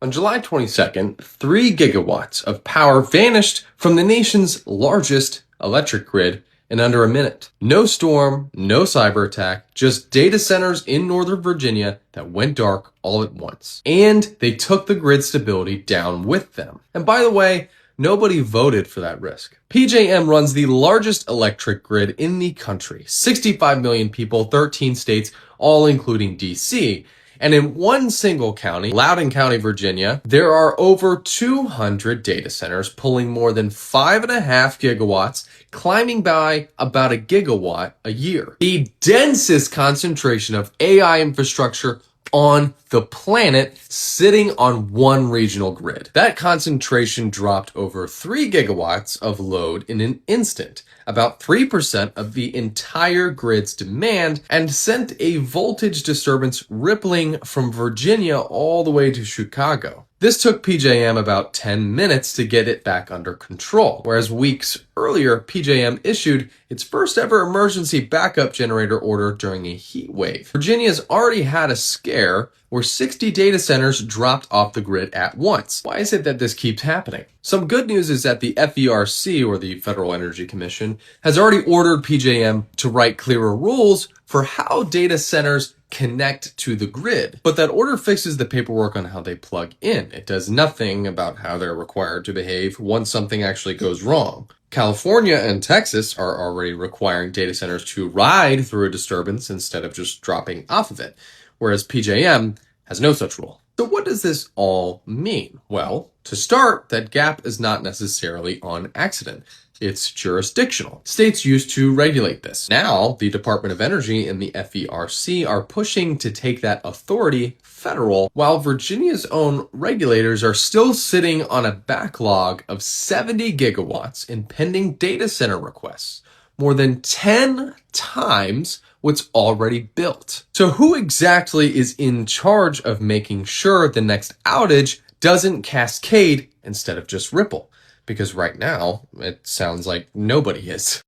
On July 22nd, 3 gigawatts of power vanished from the nation's largest electric grid in under a minute. No storm, no cyber attack, just data centers in Northern Virginia that went dark all at once. And they took the grid stability down with them. And by the way, nobody voted for that risk. PJM runs the largest electric grid in the country. 65 million people, 13 states, all including DC. And in one single county, Loudoun County, Virginia, there are over 200 data centers pulling more than 5.5 gigawatts, climbing by about a gigawatt a year. The densest concentration of AI infrastructure on the planet sitting on one regional grid. That concentration dropped over 3 gigawatts of load in an instant, about 3% of the entire grid's demand, and sent a voltage disturbance rippling from Virginia all the way to Chicago. This took PJM about 10 minutes to get it back under control, whereas weeks earlier, PJM issued its first ever emergency backup generator order during a heat wave. Virginia's already had a scare where 60 data centers dropped off the grid at once. Why is it that this keeps happening? Some good news is that the FERC, or the Federal Energy Commission, has already ordered PJM to write clearer rules for how data centers connect to the grid. But that order fixes the paperwork on how they plug in. It does nothing about how they're required to behave once something actually goes wrong. California and Texas are already requiring data centers to ride through a disturbance instead of just dropping off of it, whereas PJM has no such rule. So what does this all mean? Well, to start, that gap is not necessarily on accident. It's jurisdictional. States used to regulate this. Now, the Department of Energy and the FERC are pushing to take that authority federal, while Virginia's own regulators are still sitting on a backlog of 70 gigawatts in pending data center requests, more than 10 times what's already built. So who exactly is in charge of making sure the next outage doesn't cascade instead of just ripple? Because right now, it sounds like nobody is.